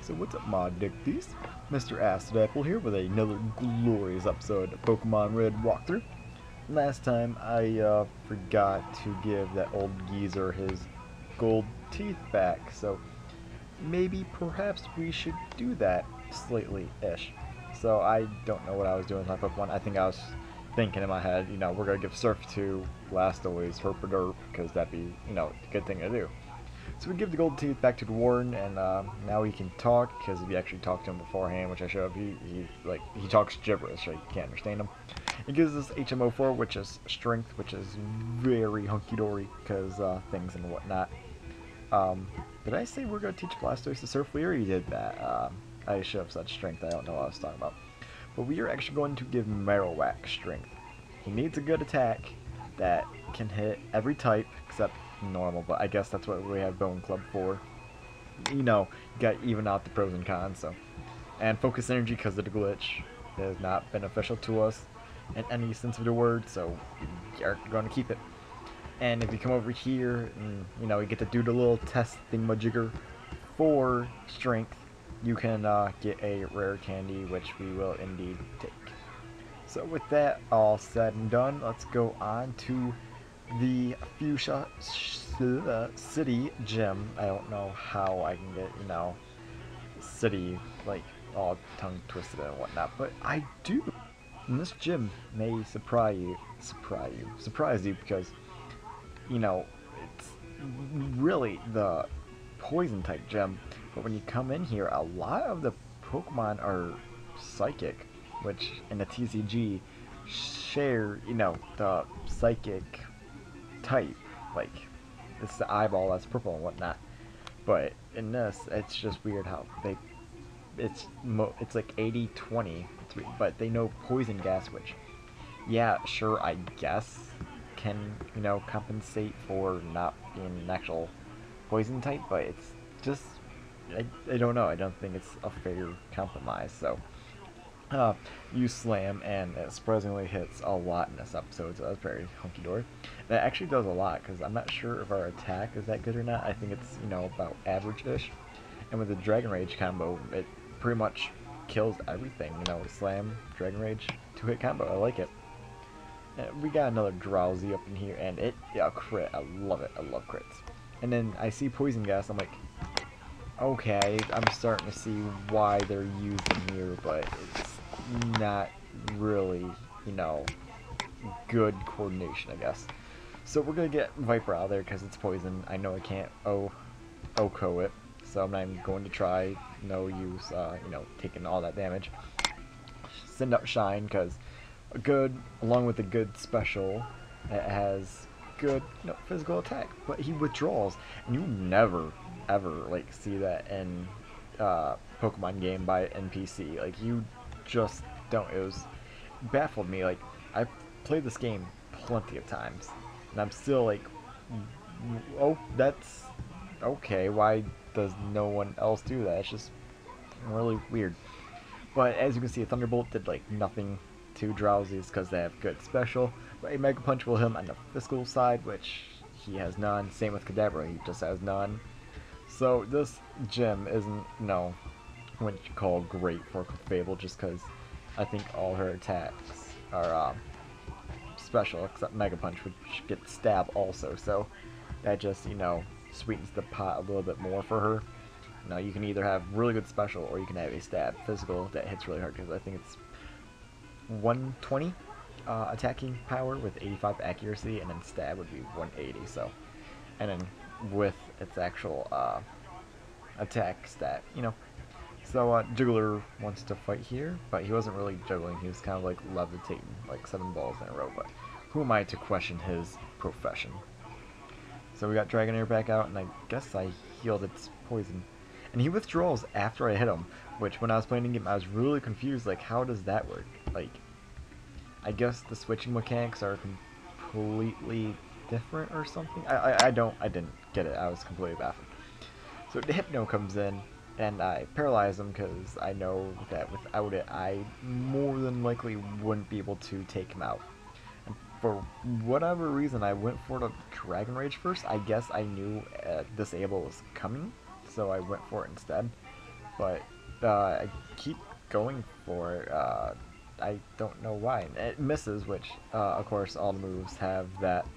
So what's up, mod dickies? MrAcidApple here with another glorious episode of Pokemon Red walkthrough. Last time I forgot to give that old geezer his gold teeth back, so maybe perhaps we should do that slightly-ish. So I don't know what I was doing with my Pokemon. I think I was thinking in my head, we're gonna give Surf to Blastoise, Herpaderp, because that'd be, a good thing to do. So we give the gold teeth back to the warden, and now he can talk, because if you actually talk to him beforehand, which I showed up, he talks gibberish, so you can't understand him. He gives us HMO4, which is strength, which is very hunky-dory, because things and whatnot. Did I say we're going to teach Blastoise to surf? We already did that. I should have said strength, I don't know what I was talking about. But we are actually going to give Marowak strength. He needs a good attack that can hit every type, except normal, but I guess that's what we have Bone Club for. You got to even out the pros and cons, so. And Focus Energy, because of the glitch, is not beneficial to us in any sense of the word, so you're going to keep it. And if you come over here, and, you get to do the little test thingamajigger for strength, you can get a rare candy, which we will indeed take. So with that all said and done, let's go on to the Fuchsia City Gym. I don't know how I can get, city, like, all tongue twisted and whatnot, but I do. And this gym may surprise you because, it's really the poison type gym, but when you come in here, a lot of the Pokemon are psychic, which in the TCG share, the psychic type, like it's the eyeball that's purple and whatnot. But in this, it's just weird how it's like 80-20, but they know poison gas, which, yeah, sure, I guess can compensate for not being an actual poison type, but it's just I don't know. I don't think it's a fair compromise. So you slam, and it surprisingly hits a lot in this episode, so that's very hunky-dory. That actually does a lot, because I'm not sure if our attack is that good or not. I think it's, about average-ish. And with the Dragon Rage combo, it pretty much kills everything. Slam, Dragon Rage, 2-hit combo. I like it. And we got another Drowsy up in here, and a crit. I love it. I love crits. And then I see Poison Gas, I'm like, okay, I'm starting to see why they're using here, but it's not really, good coordination, I guess. So we're gonna get Viper out of there because it's poison. I know I can't OHKO it, so I'm not even going to try. No use, taking all that damage. Send up Shine because along with a good special, it has good physical attack, but he withdraws, and you never ever like see that in Pokemon game by NPC. Like, you just don't. It was baffled me. Like, I've played this game plenty of times, and I'm still like, oh, that's okay, why does no one else do that? It's just really weird. But as you can see, a Thunderbolt did like nothing to Drowsies because they have good special, but a Mega Punch will hit him on the physical side, which he has none. Same with Kadabra, he just has none. So this gym isn't, what you call great for Fable, just because I think all her attacks are special, except Mega Punch, which gets Stab also. So that just, sweetens the pot a little bit more for her. You can either have really good special, or you can have a Stab physical that hits really hard, because I think it's 120 attacking power with 85 accuracy, and then Stab would be 180. So, and then with its actual attack stat, So Juggler wants to fight here, but he wasn't really juggling. He was kind of like levitating, like 7 balls in a row. But who am I to question his profession? So we got Dragonair back out, and I guess I healed its poison. And he withdraws after I hit him, which when I was playing the game, I was really confused. Like, how does that work? Like, I guess the switching mechanics are completely different or something. I didn't get it. I was completely baffled. So the Hypno comes in, and I paralyze him because I know that without it, I more than likely wouldn't be able to take him out. And for whatever reason, I went for the Dragon Rage first. I guess I knew Disable was coming, so I went for it instead. but I keep going for it. I don't know why. It misses, which of course all the moves have that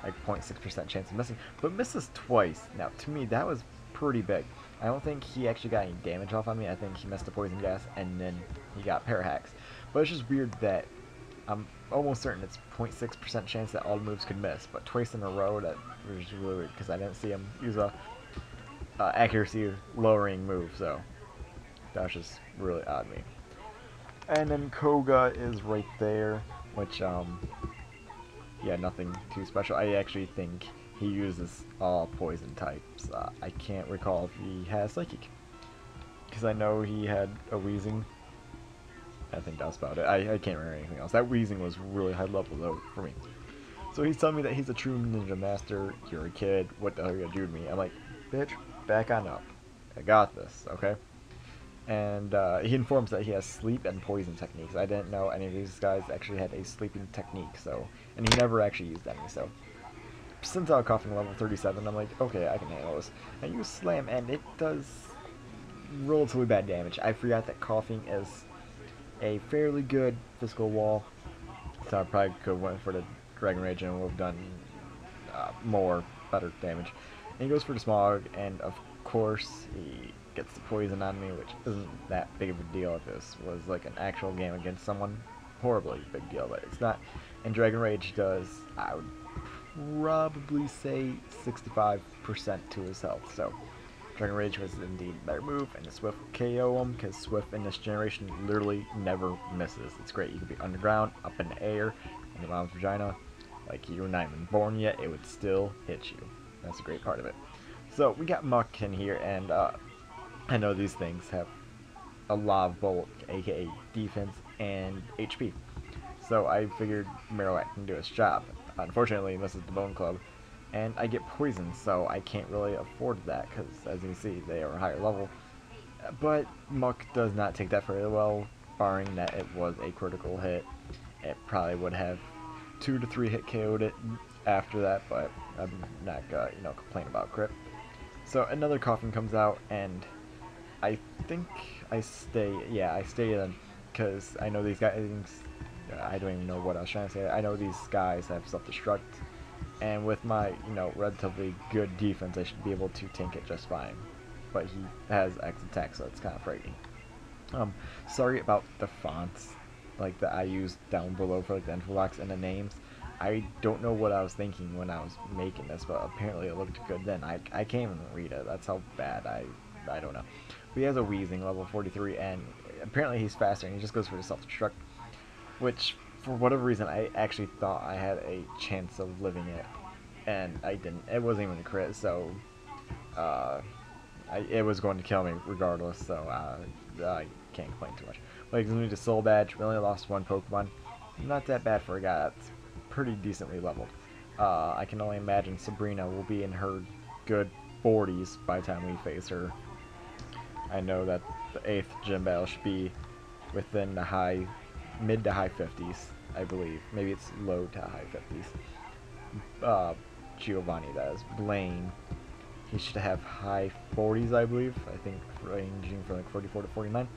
like 0.6% chance of missing, but misses twice. Now to me that was pretty big. I don't think he actually got any damage off on me. I think he missed a poison gas and then he got parahacks. But it's just weird that I'm almost certain it's 0.6% chance that all moves could miss, but twice in a row, that was really weird because I didn't see him use a accuracy lowering move, so that's just really odd to me. And then Koga is right there, which yeah, nothing too special. I actually think he uses all poison types. I can't recall if he has Psychic, because I know he had a Wheezing. I think that's about it. I can't remember anything else. That Wheezing was really high level though for me. So he's telling me that he's a true ninja master. You're a kid. What the hell are you gonna do to me? I'm like, bitch, back on up. I got this, okay? And he informs that he has sleep and poison techniques. I didn't know any of these guys actually had a sleeping technique, so, and he never actually used any, so. Since I was coughing level 37, I'm like, okay, I can handle this. I use Slam, and it does relatively bad damage. I forgot that coughing is a fairly good physical wall, so I probably could have went for the Dragon Rage and would have done better damage. And he goes for the Smog, and of course he gets the poison on me, which isn't that big of a deal if this was like an actual game against someone. Horribly big deal, but it's not. And Dragon Rage does, I would probably say, 65% to his health, so Dragon Rage was indeed a better move, and the Swift KO him, because Swift in this generation literally never misses. It's great. You could be underground, up in the air, in your mom's vagina, like you're not even born yet, it would still hit you. That's a great part of it. So we got Muck in here, and I know these things have a lot of bulk, aka defense and HP. So I figured Marowak can do its job. Unfortunately, he misses the Bone Club, and I get poisoned, so I can't really afford that, because as you can see, they are higher level. But Muck does not take that very well, barring that it was a critical hit. It probably would have 2 to 3 hit KO'd it after that, but I'm not gonna, complain about crit. So another Coffin comes out, and I think I stay. Yeah, I stay in, because I know these guys. I don't even know what I was trying to say. I know these guys have self-destruct, and with my, relatively good defense, I should be able to tank it just fine. But he has X attack, so it's kind of frightening. Sorry about the fonts, like that I used down below for like the info box and the names. I don't know what I was thinking when I was making this, but apparently it looked good then. I can't even read it. That's how bad I don't know. But he has a Wheezing level 43, and apparently he's faster, and he just goes for the self-destruct, which for whatever reason I actually thought I had a chance of living it, and I didn't. It wasn't even a crit, so it was going to kill me regardless, so I can't complain too much. Like, we need a Soul Badge. We only lost one Pokemon. Not that bad for a guy that's pretty decently leveled. I can only imagine Sabrina will be in her good 40s by the time we face her. I know that the 8th gym battle should be within the mid to high 50s, I believe. Maybe it's low to high 50s. Giovanni, that is. Blaine, he should have high 40s, I believe. I think ranging from like 44 to 49.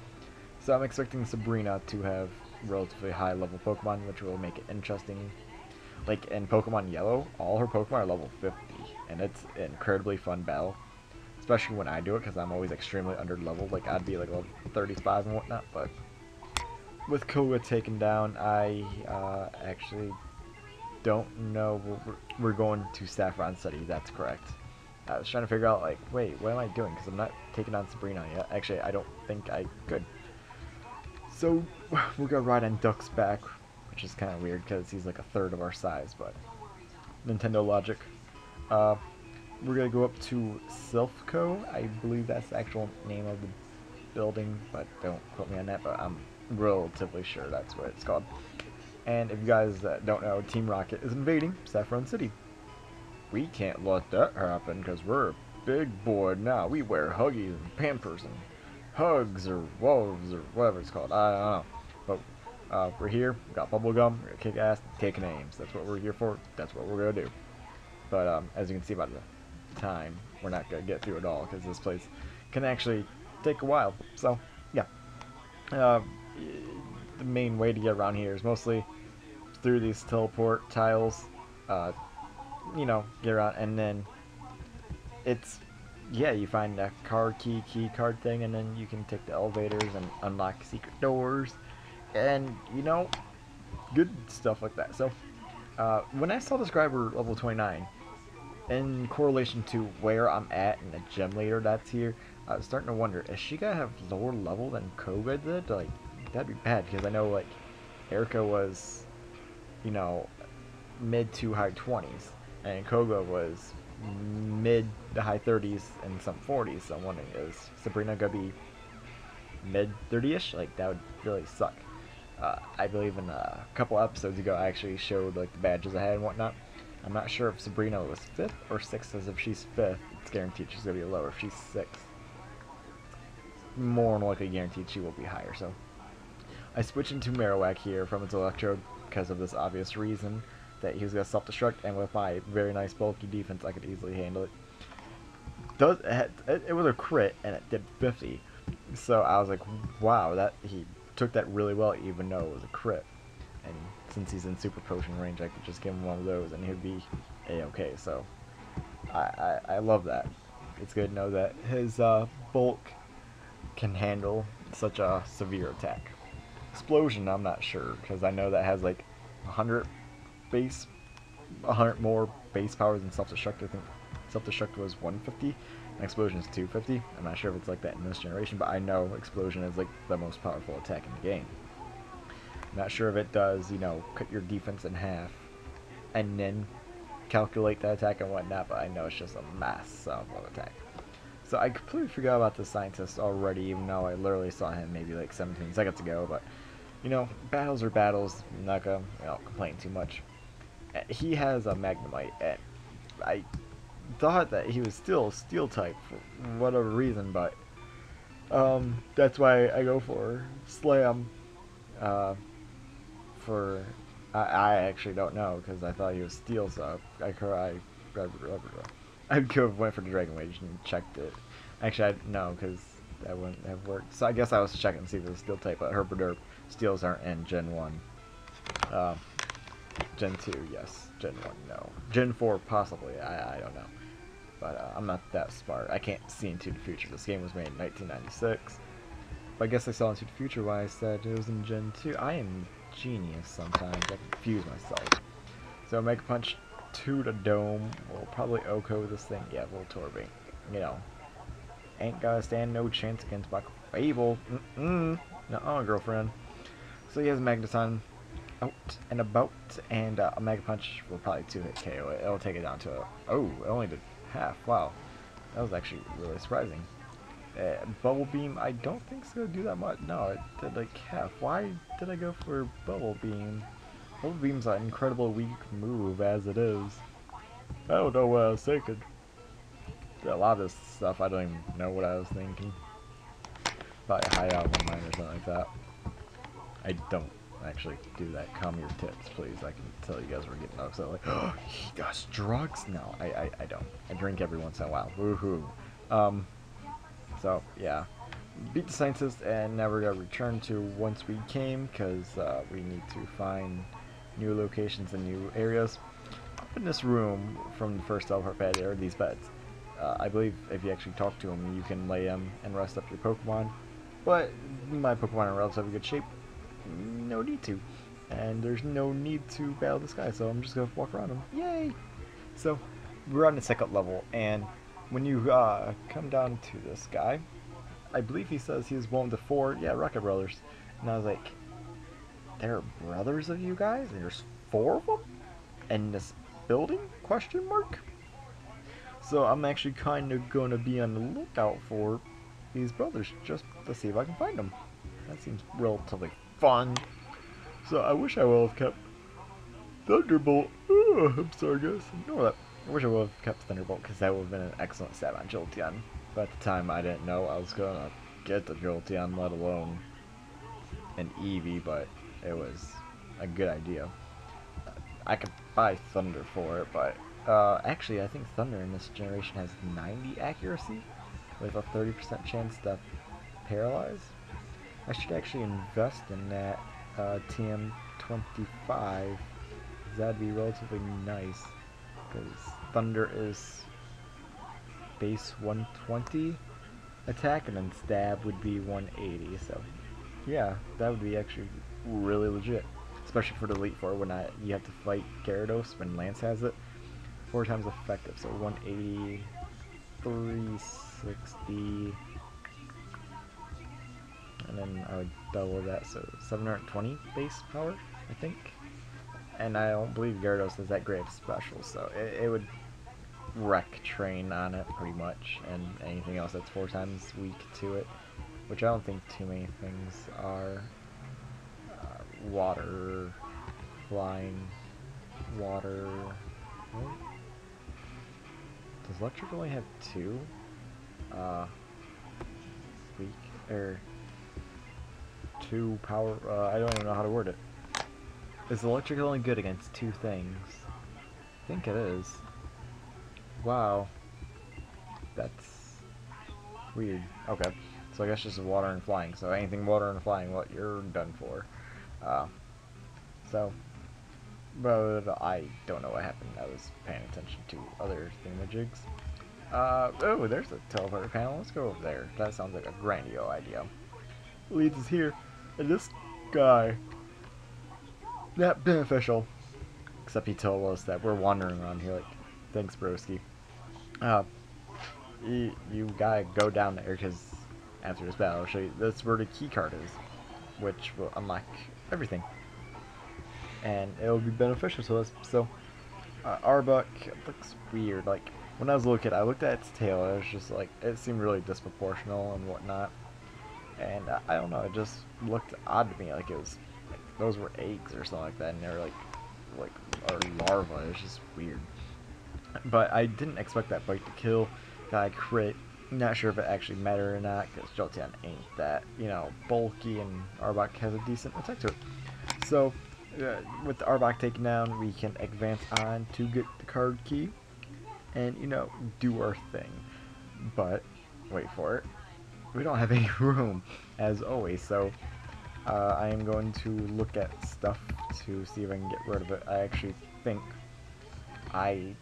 So I'm expecting Sabrina to have relatively high level Pokemon, which will make it interesting. Like in Pokemon Yellow, all her Pokemon are level 50, and it's an incredibly fun battle. Especially when I do it, because I'm always extremely under-leveled. Like, I'd be like level 35 and whatnot, but with Koga taken down, I actually don't know. We're going to Saffron City, that's correct. I was trying to figure out, like, wait, what am I doing? Because I'm not taking on Sabrina yet. Actually, I don't think I could. So, we're going to ride on Duck's back, which is kind of weird because he's like a third of our size, but Nintendo logic. We're going to go up to Silphco. I believe that's the actual name of the building, but don't quote me on that, but I'm relatively sure that's what it's called. And if you guys don't know, Team Rocket is invading Saffron City. We can't let that happen because we're a big boy now. We wear Huggies and Pampers and Hugs or Wolves or whatever it's called. I don't know. But we're here. We got bubblegum. We're going to kick ass and take names. That's what we're here for. That's what we're going to do. But as you can see by the time, we're not going to get through it all because this place can actually take a while. So, yeah. Uh, the main way to get around here is mostly through these teleport tiles. Uh, you know, get around, and then it's, yeah, you find a key card thing, and then you can take the elevators and unlock secret doors, and, you know, good stuff like that. So, when I saw this Scriber level 29, in correlation to where I'm at in the gym leader that's here, I was starting to wonder, is she gonna have lower level than Koga did? Like, that'd be bad, because I know, like, Erica was, you know, mid to high 20s, and Koga was mid to high 30s and some 40s. So I'm wondering, is Sabrina gonna be mid 30ish? Like, that would really suck. I believe in a couple episodes ago I actually showed like the badges I had and whatnot. I'm not sure if Sabrina was 5th or 6th, as if she's 5th, it's guaranteed she's gonna be lower. If she's 6th, more than likely guaranteed she will be higher. So I switch into Marowak here from its Electrode because of this obvious reason that he was going to self-destruct, and with my very nice bulky defense I could easily handle it. It was a crit and it did 50, so I was like, wow, that he took that really well even though it was a crit. And since he's in super potion range, I could just give him one of those and he'd be a-okay. So I love that. It's good to know that his bulk can handle such a severe attack. Explosion, I'm not sure, because I know that has like 100 more base power than self-destruct. I think self-destruct was 150 and explosion is 250. I'm not sure if it's like that in this generation, but I know explosion is like the most powerful attack in the game. I'm not sure if it does, you know, cut your defense in half and then calculate that attack and whatnot, but I know it's just a mass of attack. So I completely forgot about the scientist already, even though I literally saw him maybe like 17 seconds ago. But, you know, battles are battles. I'm not gonna, you know, complain too much. He has a Magnemite, and I thought that he was still Steel type for whatever reason, but that's why I go for Slam. I actually don't know, because I thought he was Steel, so I could have went for the Dragon Rage and checked it. Actually, no, because that wouldn't have worked. So I guess I was checking to see if it was Steel type, but Herpaderp Steels aren't in Gen 1. Gen 2, yes. Gen 1, no. Gen 4, possibly. I don't know. But I'm not that smart. I can't see into the future. This game was made in 1996. But I guess I saw into the future when I said it was in Gen 2. I am genius sometimes. I confuse myself. So Mega Punch to the dome. We'll probably Oko this thing. Yeah, Voltorbi. You know, ain't gonna stand no chance against my Fable. Nuh-uh, girlfriend. So he has Magneton out and about, and a Mega Punch will probably 2-hit KO it. It'll take it down to a... Oh, it only did half. Wow. That was actually really surprising. Bubble Beam, I don't think it's gonna do that much. No, it did like half. Why did I go for Bubble Beam? Bubble Beam's an incredibly weak move as it is. I don't know what I was thinking. A lot of this stuff, I don't even know what I was thinking. Probably hide out of my mind or something like that. I don't actually do that. Calm your tits, please. I can tell you guys were getting upset. Like, oh, he does drugs? No, I don't. I drink every once in a while. Woohoo. So, yeah. Beat the scientist, and now we're going to return to once we came, because we need to find new locations and new areas. Up in this room from the first teleport pad, there are these beds. I believe if you actually talk to them, you can lay them and rest up your Pokemon. But my Pokemon are in relatively good shape. No need to. And there's no need to battle this guy, so I'm just going to walk around him. Yay! So, we're on the second level, and when you come down to this guy, I believe he says he was one of the 4, yeah, Rocket Brothers. And I was like, there are brothers of you guys? And there's 4 of them? In this building? Question mark? So I'm actually kind of going to be on the lookout for these brothers, just to see if I can find them. That seems relatively fun. So I wish I would have kept Thunderbolt. I'm sorry guys, ignore that. I wish I would have kept Thunderbolt, because that would have been an excellent stab on Jolteon. But at the time I didn't know I was going to get the Jolteon, let alone an Eevee, but it was a good idea. I could buy Thunder for it, but actually I think Thunder in this generation has 90 accuracy with a 30% chance to paralyzed. I should actually invest in that TM25. That'd be relatively nice, because Thunder is base 120 attack, and then stab would be 180. So yeah, that would be actually really legit, especially for the Elite Four when you have to fight Gyarados when Lance has it. 4 times effective, so 180, 360, and then I would double that, so 720 base power, I think. And I don't believe Gyarados has that great of special, so it would wreck train on it pretty much, and anything else that's 4 times weak to it, which I don't think too many things are. Water, flying, water. What? Does electric only have 2? Weak, or 2 power, I don't even know how to word it. Is electric only good against 2 things? I think it is. Wow. That's weird. Okay. So I guess just water and flying. So anything water and flying, what you're done for. But I don't know what happened. I was paying attention to other thingamajigs. Oh, there's a teleporter panel. Let's go over there. That sounds like a grandiose idea. Leads us here, and this guy, not beneficial. Except he told us that we're wandering around here. Like, thanks, broski. You gotta go down there because after this battle, I'll show you. That's where the key card is, which will unlock everything, and it'll be beneficial to us. So, Arbok looks weird. Like when I was a little kid, I looked at its tail. It was just like it seemed really disproportional and whatnot, and I don't know. It just looked odd to me. Like it was like those were eggs or something like that, and they were like or larvae. It was just weird. But I didn't expect that bite to kill. Got a crit. Not sure if it actually mattered or not, because Jolteon ain't that, bulky, and Arbok has a decent attack to it. So, with the Arbok taken down, we can advance on to get the card key, and, do our thing. But, wait for it, we don't have any room, as always, so I am going to look at stuff to see if I can get rid of it. I actually think I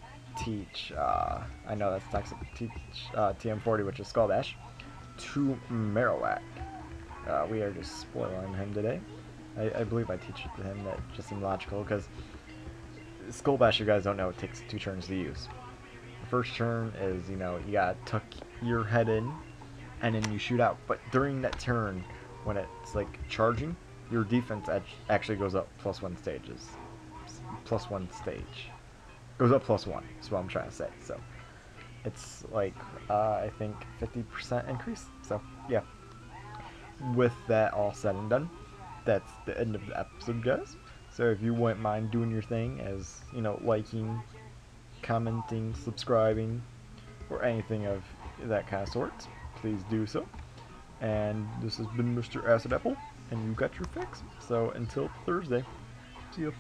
teach, I know that's toxic, teach TM40, which is Skull Dash, to Marowak. We are just spoiling him today. I believe I teach it to him. That just seemed logical, because Skull Dash, you guys don't know, it takes 2 turns to use. The first turn is, you gotta tuck your head in, and then you shoot out. But during that turn, when it's like charging, your defense actually goes up +1 stages. +1 stage. Goes up +1, is what I'm trying to say. So it's like I think 50% increase. So yeah, with that all said and done, that's the end of the episode, guys. So if you wouldn't mind doing your thing, as liking, commenting, subscribing, or anything of that kind of sort, please do so. And this has been Mr. Acid Apple, and you got your fix. So until Thursday, see ya.